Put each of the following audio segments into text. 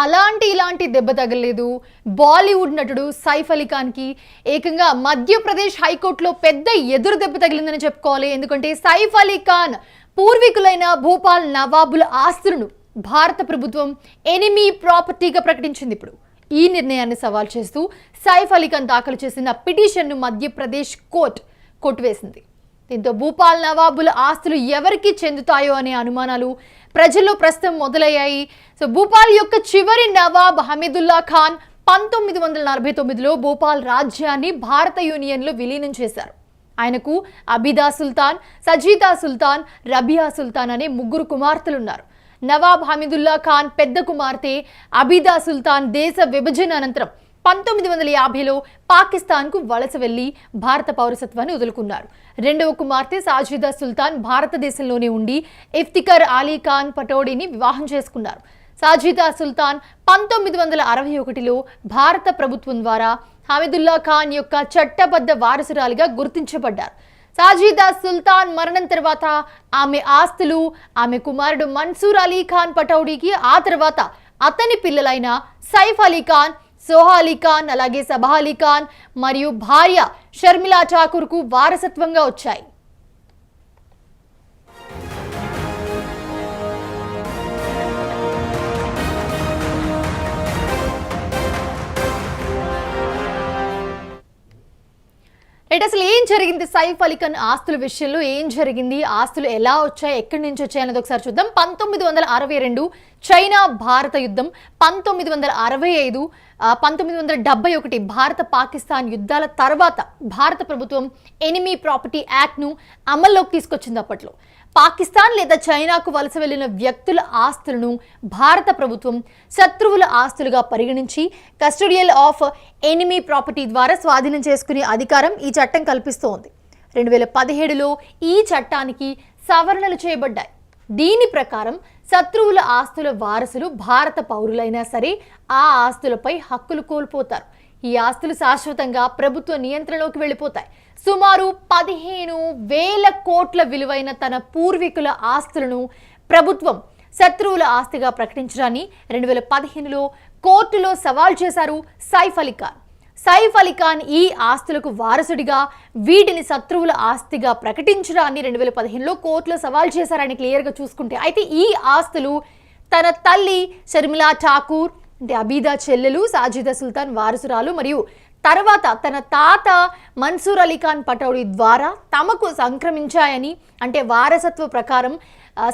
అలాంటి ఇలాంటి దెబ్బ తగలేదు. బాలీవుడ్ నటుడు సైఫ్ అలీ ఖాన్కి ఏకంగా మధ్యప్రదేశ్ హైకోర్టులో పెద్ద ఎదురు దెబ్బ తగిలిందని చెప్పుకోవాలి. ఎందుకంటే సైఫ్ అలీ ఖాన్ పూర్వీకులైన భూపాల్ నవాబుల ఆస్తులను భారత ప్రభుత్వం ఎనిమీ ప్రాపర్టీగా ప్రకటించింది. ఇప్పుడు ఈ నిర్ణయాన్ని సవాల్ చేస్తూ సైఫ్ అలీ ఖాన్ దాఖలు చేసిన పిటిషన్ను మధ్యప్రదేశ్ కోర్టు కొట్టివేసింది. దీంతో భూపాల్ నవాబుల ఆస్తులు ఎవరికి చెందుతాయో అనే అనుమానాలు ప్రజల్లో ప్రస్తుతం మొదలయ్యాయి. సో భూపాల్ యొక్క చివరి నవాబ్ హమీదుల్లా ఖాన్ 1949లో భూపాల్ రాజ్యాన్ని భారత యూనియన్లో విలీనం చేశారు. ఆయనకు అబిదా సుల్తాన్, సజీదా సుల్తాన్, రబియా సుల్తాన్ అనే ముగ్గురు కుమార్తెలున్నారు. నవాబ్ హమీదుల్లా ఖాన్ పెద్ద కుమార్తె అబిదా సుల్తాన్ దేశ విభజన అనంతరం 1950లో పాకిస్తాన్కు వలస వెళ్లి భారత పౌరసత్వాన్ని వదులుకున్నారు. రెండవ కుమార్తె సాజిదా సుల్తాన్ భారతదేశంలోనే ఉండి ఇఫ్తిఖర్ అలీ ఖాన్ పటౌడీని వివాహం చేసుకున్నారు. సాజిదా సుల్తాన్ 1961లో భారత ప్రభుత్వం ద్వారా హమీదుల్లా ఖాన్ యొక్క చట్టబద్ధ వారసురాలిగా గుర్తించబడ్డారు. సాజిదా సుల్తాన్ మరణం తర్వాత ఆమె ఆస్తులు ఆమె కుమారుడు మన్సూర్ అలీ ఖాన్ పటౌడీకి, ఆ తర్వాత అతని పిల్లలైన సైఫ్ అలీ ఖాన్, సోహా అలీ ఖాన్, అలాగే సబా అలీ ఖాన్ మరియు భార్య షర్మిలా ఠాకూర్కు వారసత్వంగా వచ్చాయి. అసలు ఏం జరిగింది సైఫ్ అలీ ఖాన్ ఆస్తుల విషయంలో? ఏం జరిగింది, ఆస్తులు ఎలా వచ్చాయి, ఎక్కడి నుంచి వచ్చాయి అనేది ఒకసారి చూద్దాం. 1962 చైనా భారత యుద్ధం, 1965 1971 భారత పాకిస్తాన్ యుద్ధాల తర్వాత భారత ప్రభుత్వం ఎనిమీ ప్రాపర్టీ యాక్ట్ను అమల్లోకి తీసుకొచ్చింది. అప్పట్లో పాకిస్తాన్ లేదా చైనాకు వలస వెళ్లిన వ్యక్తుల ఆస్తులను భారత ప్రభుత్వం శత్రువుల ఆస్తులుగా పరిగణించి కస్టోడియల్ ఆఫ్ ఎనిమీ ప్రాపర్టీ ద్వారా స్వాధీనం చేసుకునే అధికారం ఈ చట్టం కల్పిస్తోంది. 2017లో ఈ చట్టానికి సవరణలు చేయబడ్డాయి. దీని ప్రకారం శత్రువుల ఆస్తుల వారసులు భారత పౌరులైనా సరే ఆ ఆస్తులపై హక్కులు కోల్పోతారు. ఈ ఆస్తులు శాశ్వతంగా ప్రభుత్వ నియంత్రణలోకి వెళ్ళిపోతాయి. సుమారు 15,000 కోట్ల విలువైన తన పూర్వీకుల ఆస్తులను ప్రభుత్వం శత్రువుల ఆస్తిగా ప్రకటించడాన్ని 2015లో కోర్టులో సవాల్ చేశారు సైఫ్ అలీ ఖాన్. సైఫ్ అలీ ఖాన్ ఈ ఆస్తులకు వారసుడిగా వీటిని శత్రువుల ఆస్తిగా ప్రకటించడాన్ని 2015లో కోర్టులో సవాల్ చేశారని క్లియర్గా చూసుకుంటే, అయితే ఈ ఆస్తులు తన తల్లి షర్మిలా ఠాకూర్ అంటే అబీదా చెల్లెలు సాజిదా సుల్తాన్ వారసురాలు మరియు తర్వాత తన తాత మన్సూర్ అలీ ఖాన్ పటౌడీ ద్వారా తమకు సంక్రమించాయని, అంటే వారసత్వ ప్రకారం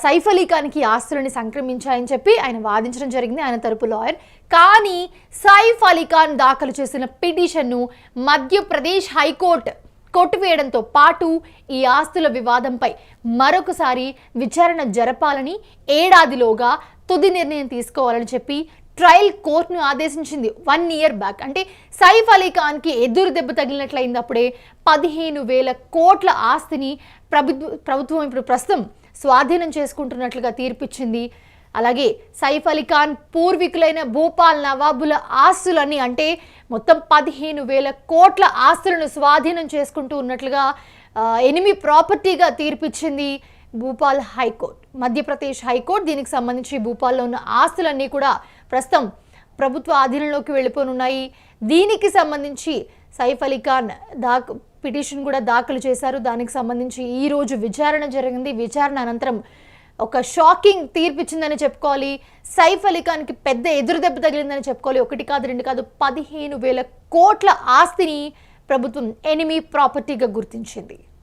సైఫ్ అలీ ఖాన్కి ఆస్తులని సంక్రమించాయని చెప్పి ఆయన వాదించడం జరిగింది, ఆయన తరపు లాయర్. కానీ సైఫ్ అలీ ఖాన్ దాఖలు చేసిన పిటిషన్ను మధ్యప్రదేశ్ హైకోర్టు కొట్టివేయడంతో పాటు ఈ ఆస్తుల వివాదంపై మరొకసారి విచారణ జరపాలని, ఏడాదిలోగా తుది నిర్ణయం తీసుకోవాలని చెప్పి ట్రయల్ కోర్టును ఆదేశించింది 1 year బ్యాక్. అంటే సైఫ్ అలీ ఖాన్కి ఎదురు దెబ్బ తగిలినట్లయింది. అప్పుడే 15,000 కోట్ల ఆస్తిని ప్రభుత్వం ఇప్పుడు ప్రస్తుతం స్వాధీనం చేసుకుంటున్నట్లుగా తీర్పిచ్చింది. అలాగే సైఫ్ అలీ ఖాన్ పూర్వీకులైన భూపాల్ నవాబుల ఆస్తులని, అంటే మొత్తం 15,000 కోట్ల ఆస్తులను స్వాధీనం చేసుకుంటూ ఉన్నట్లుగా ఎనిమీ ప్రాపర్టీగా తీర్పిచ్చింది భూపాల్ హైకోర్టు, మధ్యప్రదేశ్ హైకోర్టు. దీనికి సంబంధించి భూపాల్లో ఉన్న ఆస్తులన్నీ కూడా ప్రస్తుతం ప్రభుత్వ ఆధీనంలోకి వెళ్ళిపోనున్నాయి. దీనికి సంబంధించి సైఫ్ అలీ ఖాన్ పిటిషన్ కూడా దాఖలు చేశారు. దానికి సంబంధించి ఈరోజు విచారణ జరిగింది. విచారణ అనంతరం ఒక షాకింగ్ తీర్పిచ్చిందని చెప్పుకోవాలి. సైఫ్ అలీ ఖాన్కి పెద్ద ఎదురు దెబ్బ తగిలిందని చెప్పుకోవాలి. 1 కాదు 2 కాదు 15,000 కోట్ల ఆస్తిని ప్రభుత్వం ఎనిమీ ప్రాపర్టీగా గుర్తించింది.